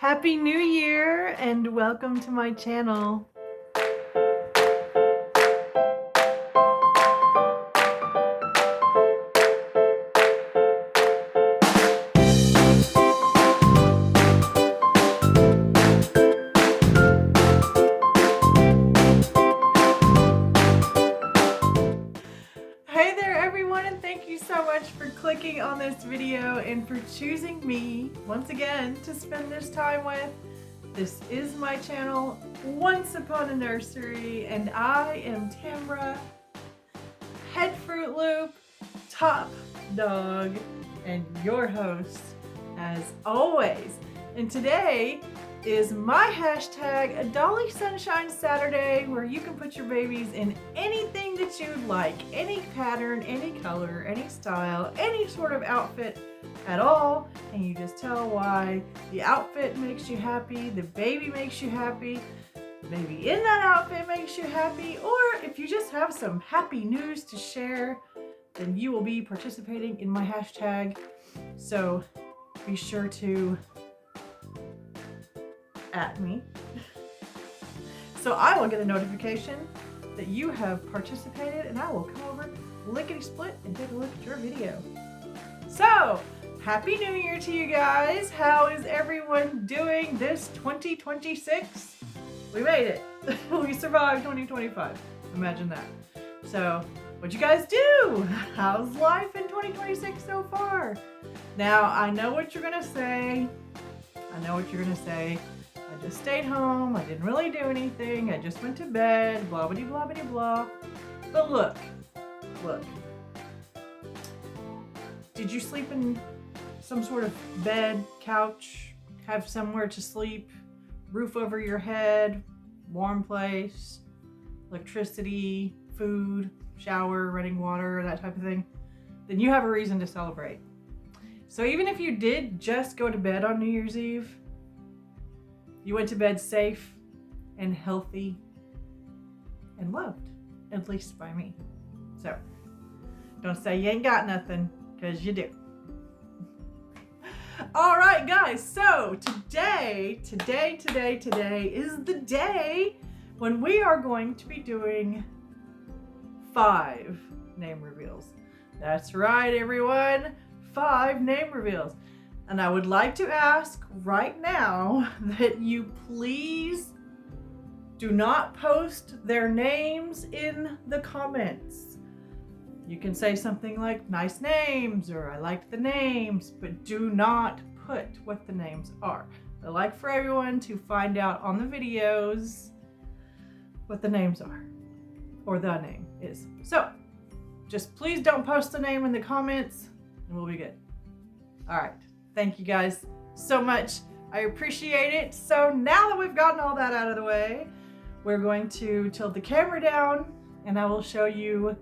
Happy New Year and welcome to my channel. Hey there everyone, and thank you so much for clicking on this video and for choosing me once again to spend this time with. This is my channel, Once Upon a Nursery, and I am Tamra, head Fruit Loop, top dog, and your host as always. And today is my hashtag A Dolly Sunshine Saturday, where you can put your babies in anything that you'd like, any pattern, any color, any style, any sort of outfit at all, and you just tell why the outfit makes you happy, the baby makes you happy, the baby in that outfit makes you happy, or if you just have some happy news to share, then you will be participating in my hashtag. So be sure to at me so I will get a notification that you have participated, and I will come over lickety split and take a look at your video. So Happy New Year to you guys. How is everyone doing this 2026? We made it. We survived 2025. Imagine that. So what'd you guys do? How's life in 2026 so far? Now I know what you're gonna say. I just stayed home, I didn't really do anything, I just went to bed, blah blah blah blah blah. But look. Did you sleep in some sort of bed, couch, have somewhere to sleep, roof over your head, warm place, electricity, food, shower, running water, that type of thing? Then you have a reason to celebrate. So even if you did just go to bed on New Year's Eve, you went to bed safe and healthy and loved, at least by me. So don't say you ain't got nothing, because you do. All right, guys, so today is the day when we are going to be doing 5 name reveals. That's right, everyone, 5 name reveals. And I would like to ask right now that you please do not post their names in the comments. You can say something like nice names or I liked the names, but do not put what the names are. I like for everyone to find out on the videos what the names are or the name is. So just please don't post the name in the comments and we'll be good. All right. Thank you guys so much. I appreciate it. So now that we've gotten all that out of the way, we're going to tilt the camera down and I will show you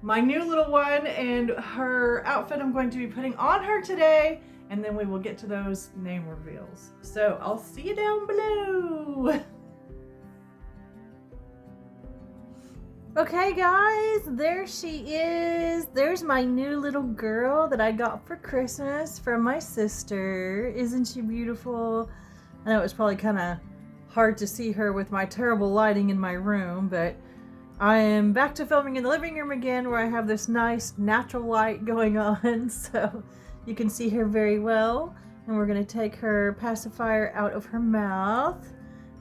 my new little one and her outfit I'm going to be putting on her today, and then we will get to those name reveals. So I'll see you down below. Okay guys, there she is. There's my new little girl that I got for Christmas from my sister. Isn't she beautiful? I know it was probably kind of hard to see her with my terrible lighting in my room, but I am back to filming in the living room again where I have this nice natural light going on so you can see her very well. And we're going to take her pacifier out of her mouth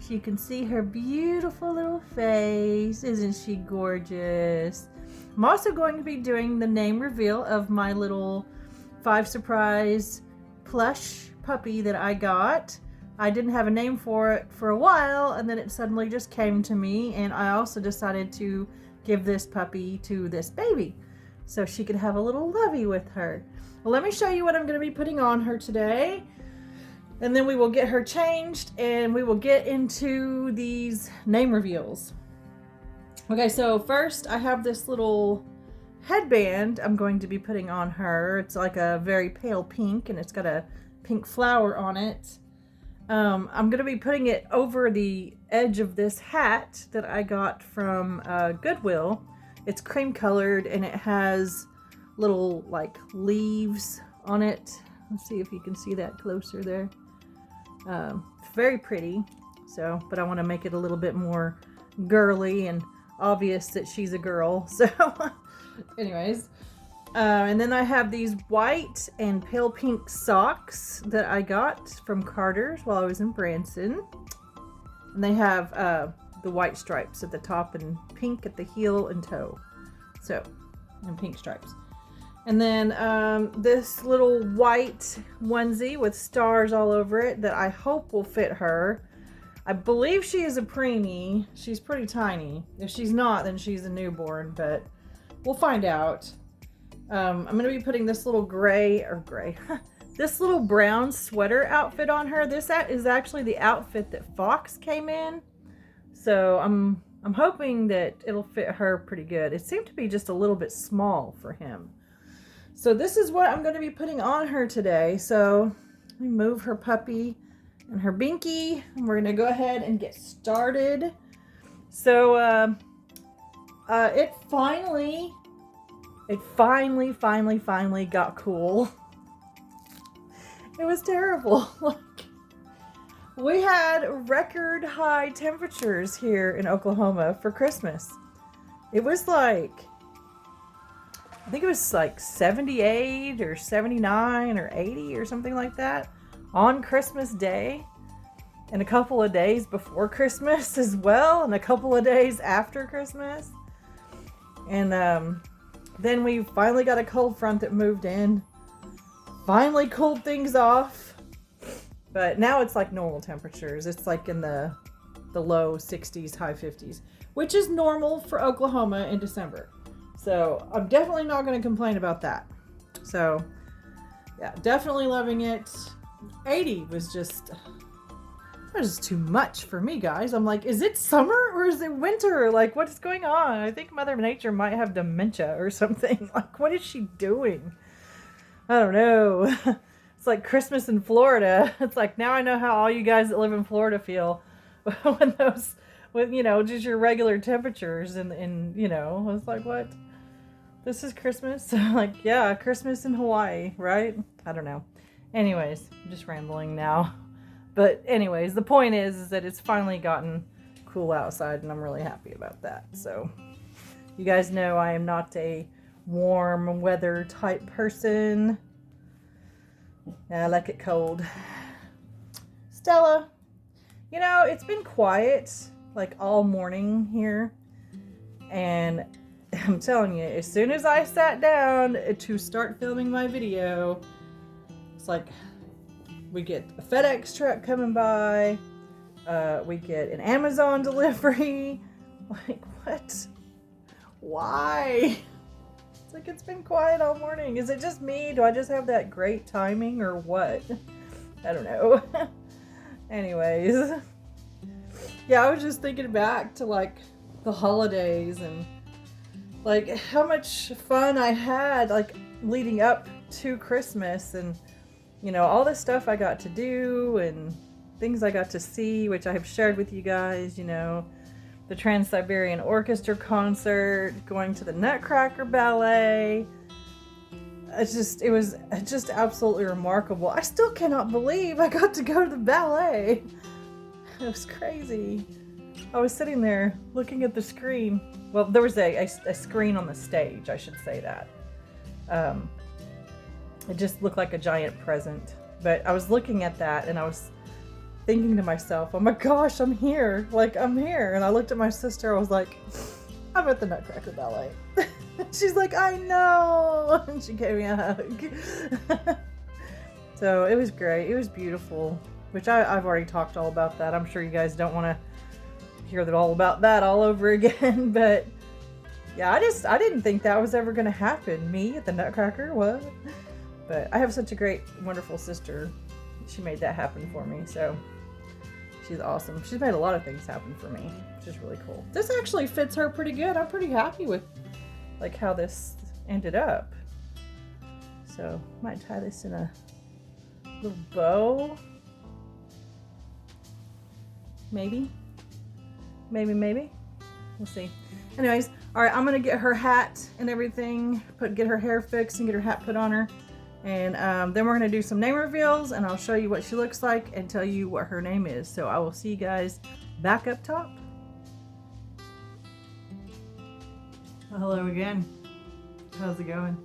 so you can see her beautiful little face. Isn't she gorgeous? I'm also going to be doing the name reveal of my little 5 Surprise plush puppy that I got. I didn't have a name for it for a while, and then it suddenly just came to me, and I also decided to give this puppy to this baby so she could have a little lovey with her. Well, let me show you what I'm going to be putting on her today, and then we will get her changed and we will get into these name reveals. Okay, so first I have this little headband I'm going to be putting on her. It's like a very pale pink and it's got a pink flower on it. I'm going to be putting it over the edge of this hat that I got from Goodwill. It's cream colored and it has little like leaves on it. Let's see if you can see that closer there. It's very pretty. So, but I want to make it a little bit more girly and obvious that she's a girl. So, anyways. And then I have these white and pale pink socks that I got from Carter's while I was in Branson. And they have the white stripes at the top and pink at the heel and toe. So, and pink stripes. And then this little white onesie with stars all over it that I hope will fit her. I believe she is a preemie. She's pretty tiny. If she's not, then she's a newborn, but we'll find out. I'm going to be putting this little this little brown sweater outfit on her. This is actually the outfit that Fox came in. So I'm hoping that it'll fit her pretty good. It seemed to be just a little bit small for him. So this is what I'm going to be putting on her today. So let me move her puppy and her binky, and we're going to go ahead and get started. So it finally got cool. It was terrible. Like, we had record high temperatures here in Oklahoma for Christmas. It was like, I think it was like 78 or 79 or 80 or something like that on Christmas Day, and a couple of days before Christmas as well, and a couple of days after Christmas. And then we finally got a cold front that moved in, finally cooled things off. But now it's like normal temperatures. It's like in the low 60s, high 50s, which is normal for Oklahoma in December. So I'm definitely not going to complain about that. So yeah, definitely loving it. 80 was just too much for me, guys. I'm like, is it summer or is it winter? Like, what is going on? I think Mother Nature might have dementia or something. Like, what is she doing? I don't know. It's like Christmas in Florida. It's like, now I know how all you guys that live in Florida feel when you know, just your regular temperatures and you know, it's like, what? This is Christmas? Like, yeah, Christmas in Hawaii, right? I don't know. Anyways, I'm just rambling now. But anyways, the point is that it's finally gotten cool outside, and I'm really happy about that. So you guys know I am not a warm weather type person. I like it cold. Stella, you know, it's been quiet like all morning here, and I'm telling you, as soon as I sat down to start filming my video, it's like we get a FedEx truck coming by, we get an Amazon delivery. Like, what? Why? It's like, it's been quiet all morning. Is it just me? Do I just have that great timing or what? I don't know. Anyways. Yeah, I was just thinking back to like the holidays and like how much fun I had like leading up to Christmas, and you know, all the stuff I got to do and things I got to see, which I have shared with you guys, you know, the Trans-Siberian Orchestra concert, going to the Nutcracker Ballet. It was just absolutely remarkable. I still cannot believe I got to go to the ballet. It was crazy. I was sitting there looking at the screen. Well, there was a screen on the stage, I should say that. It just looked like a giant present. But I was looking at that and I was thinking to myself, oh my gosh, I'm here. Like, I'm here. And I looked at my sister, I was like, I'm at the Nutcracker Ballet. She's like, I know. And she gave me a hug. So it was great. It was beautiful, which I've already talked all about that. I'm sure you guys don't want to hear that all about that all over again. But yeah, I didn't think that was ever going to happen. Me at the Nutcracker, what? But I have such a great, wonderful sister. She made that happen for me. So she's awesome. She's made a lot of things happen for me, which is really cool. This actually fits her pretty good. I'm pretty happy with like how this ended up. So might tie this in a little bow. Maybe. We'll see. Anyways, all right, I'm gonna get her hat and everything, get her hair fixed and get her hat put on her. And then we're going to do some name reveals, and I'll show you what she looks like and tell you what her name is. So I will see you guys back up top. Well, hello again. How's it going?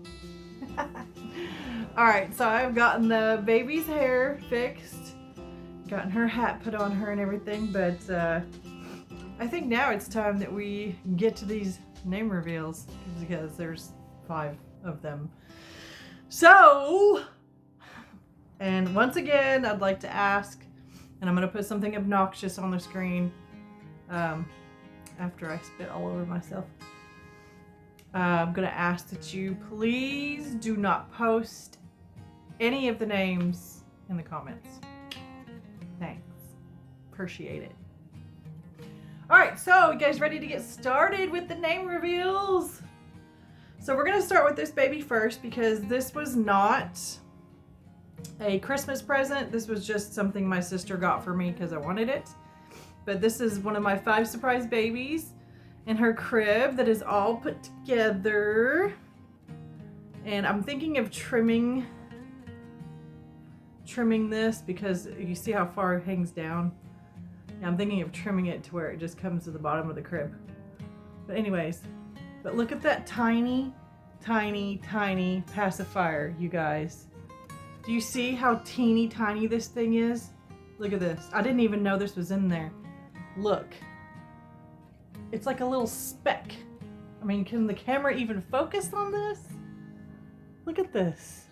Alright, so I've gotten the baby's hair fixed, gotten her hat put on her and everything, but I think now it's time that we get to these name reveals because there's 5 of them. So, and once again, I'd like to ask, and I'm going to put something obnoxious on the screen after I spit all over myself. I'm going to ask that you please do not post any of the names in the comments. Thanks. Appreciate it. Alright, so you guys ready to get started with the name reveals? So we're going to start with this baby first because this was not a Christmas present. This was just something my sister got for me because I wanted it. But this is one of my 5 surprise babies in her crib that is all put together. And I'm thinking of trimming this because you see how far it hangs down. And I'm thinking of trimming it to where it just comes to the bottom of the crib. But anyways, but look at that tiny, tiny, tiny pacifier, you guys. Do you see how teeny tiny this thing is? Look at this. I didn't even know this was in there. Look. It's like a little speck. I mean, can the camera even focus on this? Look at this.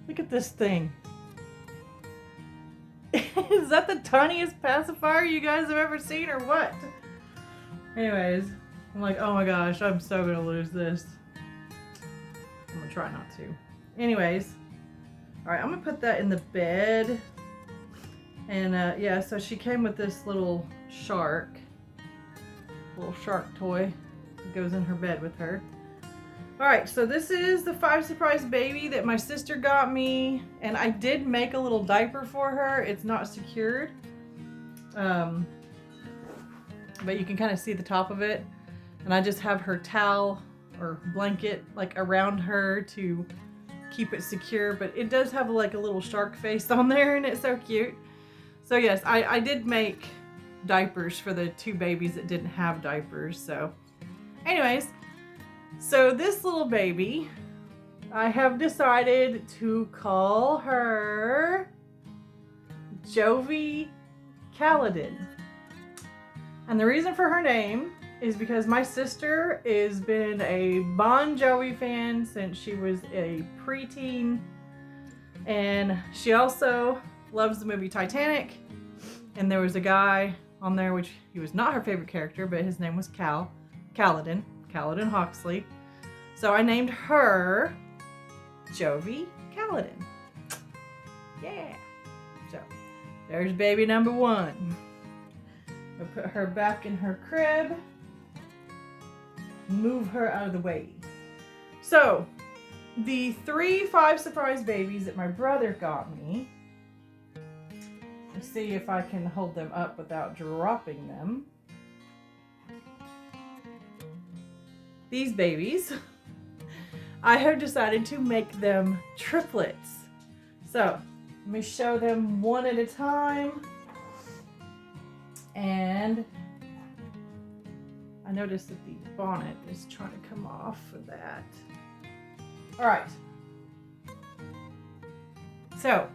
Look at this thing. Is that the tiniest pacifier you guys have ever seen or what? Anyways, I'm like, oh my gosh, I'm so gonna lose this. I'm gonna try not to. Anyways, alright, I'm gonna put that in the bed. And yeah, so she came with this little shark toy that goes in her bed with her. Alright, so this is the 5 surprise baby that my sister got me, and I did make a little diaper for her. It's not secured, but you can kind of see the top of it, and I just have her towel or blanket like around her to keep it secure, but it does have like a little shark face on there, and it's so cute. So yes, I did make diapers for the 2 babies that didn't have diapers. So anyways, so this little baby, I have decided to call her Jovi Caledon. And the reason for her name is because my sister has been a Bon Jovi fan since she was a preteen. And she also loves the movie Titanic. And there was a guy on there, which he was not her favorite character, but his name was Caledon Hawksley. So I named her Jovi Caledon. Yeah. So there's baby number 1. I'll put her back in her crib. Move her out of the way. So the 3 5 surprise babies that my brother got me. Let's see if I can hold them up without dropping them. These babies, I have decided to make them triplets. So let me show them one at a time. And I noticed that the bonnet is trying to come off for that. All right. So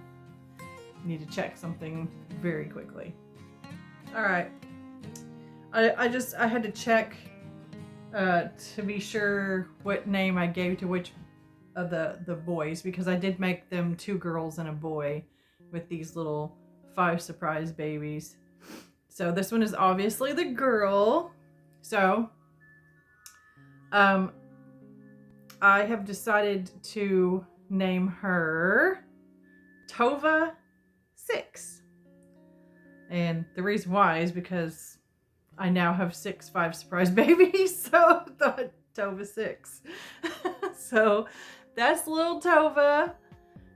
I need to check something very quickly. All right. I had to check to be sure what name I gave to which of the boys, because I did make them 2 girls and a boy with these little 5 surprise babies. So this one is obviously the girl. So I have decided to name her Tova 6. And the reason why is because I now have 6 5 surprise babies, so I thought Tova 6. So that's little Tova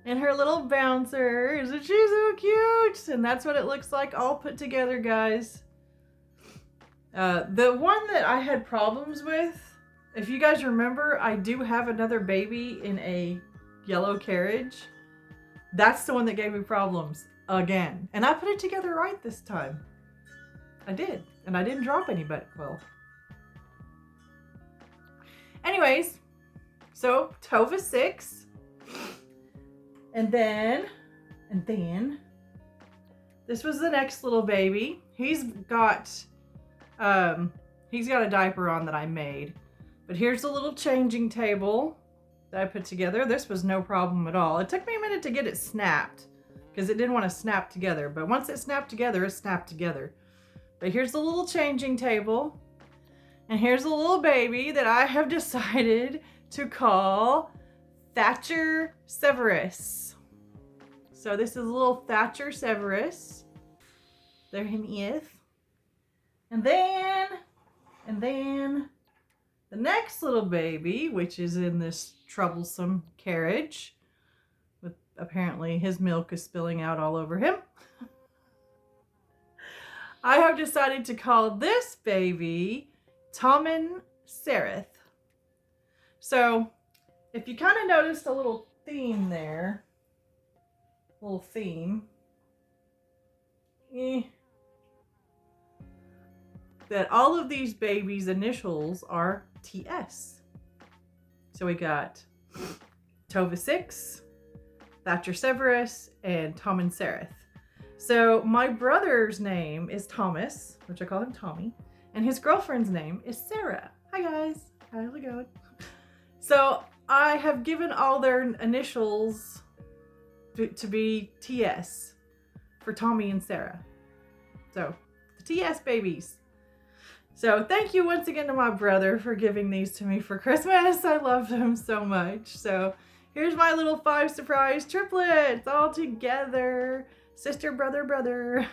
and her little bouncer. Isn't she so cute? And that's what it looks like all put together, guys. The one that I had problems with, if you guys remember, I do have another baby in a yellow carriage, that's the one that gave me problems again. And I put it together right this time. I did. And I didn't drop any, but well. Anyways, so Tova 6. And then this was the next little baby. He's got a diaper on that I made. But here's the little changing table that I put together. This was no problem at all. It took me a minute to get it snapped because it didn't want to snap together. But once it snapped together, it snapped together. But here's the little changing table. And here's the little baby that I have decided to call Thatcher Severus. So this is little Thatcher Severus. There him is. And then the next little baby, which is in this troublesome carriage, with apparently his milk is spilling out all over him. I have decided to call this baby Tommen Sereth. So if you kind of noticed a little theme there, that all of these babies' initials are TS. So we got Tova 6, Thatcher Severus, and Tommen Sereth. So my brother's name is Thomas, which I call him Tommy, and his girlfriend's name is Sarah. Hi guys, how's it going? So I have given all their initials to be TS for Tommy and Sarah. So the TS babies. So thank you once again to my brother for giving these to me for Christmas. I love them so much. So here's my little 5 surprise triplets all together. Sister, brother, brother.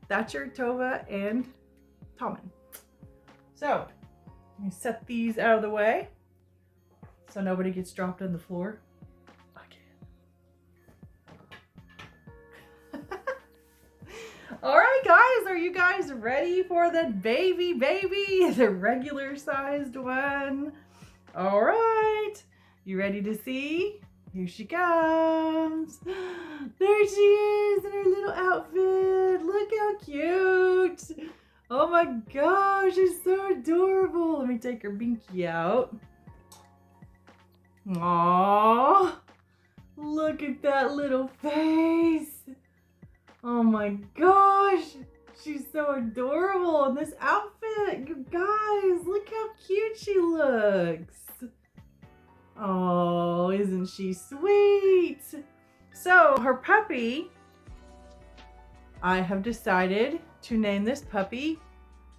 Thatcher, Tova, and Tommen. So let me set these out of the way so nobody gets dropped on the floor. All right, guys, are you guys ready for the baby, the regular sized one? All right, you ready to see? Here she comes. There she is in her little outfit. Look how cute. Oh my gosh, she's so adorable. Let me take her binky out. Aww, look at that little face. Oh my gosh, she's so adorable in this outfit. You guys, look how cute she looks. Oh, isn't she sweet? So her puppy, I have decided to name this puppy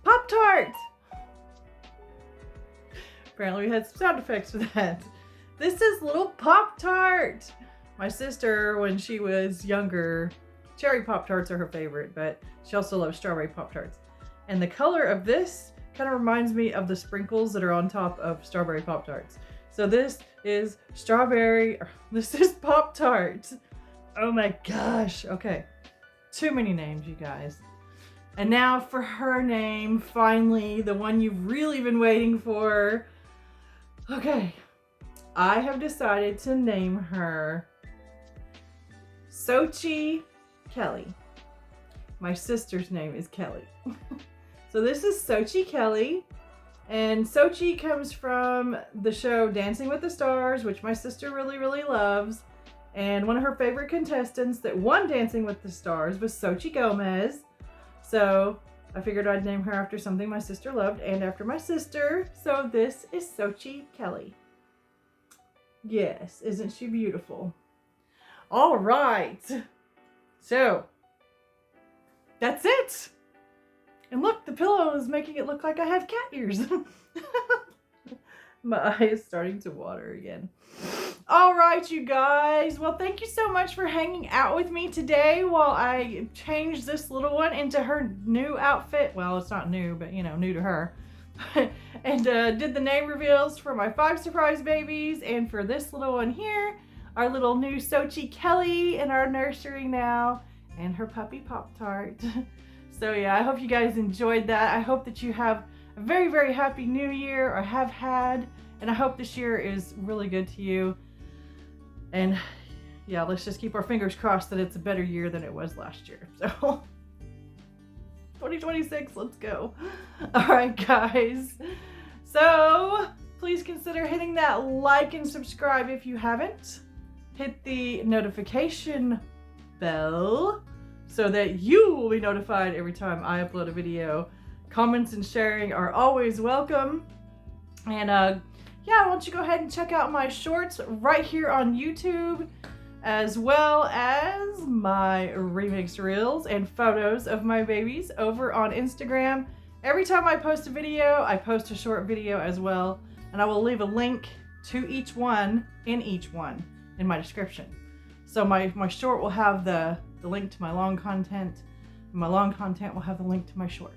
Pop-Tart. Apparently we had some sound effects for that. This is little Pop-Tart. My sister, when she was younger, cherry Pop-Tarts are her favorite, but she also loves strawberry Pop-Tarts. And the color of this kind of reminds me of the sprinkles that are on top of strawberry Pop-Tarts. So this is this is Pop-Tart. Oh my gosh. Okay. Too many names, you guys. And now for her name, finally, the one you've really been waiting for. Okay. I have decided to name her Sochi Kelly. My sister's name is Kelly. So this is Sochi Kelly. And Sochi comes from the show Dancing with the Stars, which my sister really, really loves. And one of her favorite contestants that won Dancing with the Stars was Sochi Gomez. So I figured I'd name her after something my sister loved and after my sister. So this is Sochi Kelly. Yes, isn't she beautiful? All right. So that's it. And look, the pillow is making it look like I have cat ears. My eye is starting to water again. All right, you guys. Well, thank you so much for hanging out with me today while I changed this little one into her new outfit. Well, it's not new, but, you know, new to her. And did the name reveals for my 5 surprise babies and for this little one here, our little new Sochi Kelly in our nursery now, and her puppy Pop-Tart. So yeah, I hope you guys enjoyed that. I hope that you have a very, very happy new year, or have had, and I hope this year is really good to you. And yeah, let's just keep our fingers crossed that it's a better year than it was last year. So 2026, let's go. All right, guys. So please consider hitting that like and subscribe if you haven't. Hit the notification bell so that you will be notified every time I upload a video. Comments and sharing are always welcome. And yeah, why don't you go ahead and check out my shorts right here on YouTube, as well as my remix reels and photos of my babies over on Instagram. Every time I post a video, I post a short video as well, and I will leave a link to each one in my description. So my short will have the link to my long content. My long content will have the link to my short.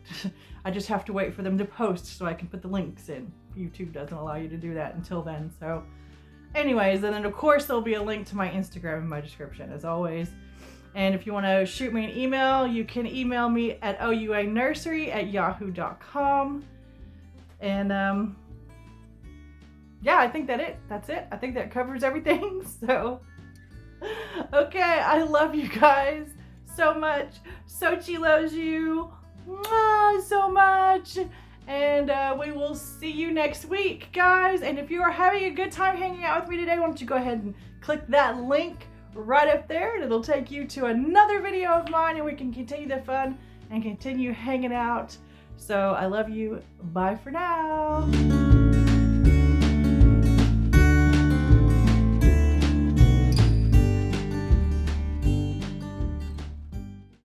I just have to wait for them to post so I can put the links in. YouTube doesn't allow you to do that until then. So anyways, and then of course there'll be a link to my Instagram in my description as always. And if you want to shoot me an email, you can email me at ouanursery@yahoo.com. And yeah, I think that's it. I think that covers everything. So okay, I love you guys so much. Sochi loves you so much. And we will see you next week, guys. And if you are having a good time hanging out with me today, why don't you go ahead and click that link right up there, and it'll take you to another video of mine, and we can continue the fun and continue hanging out. So I love you. Bye for now.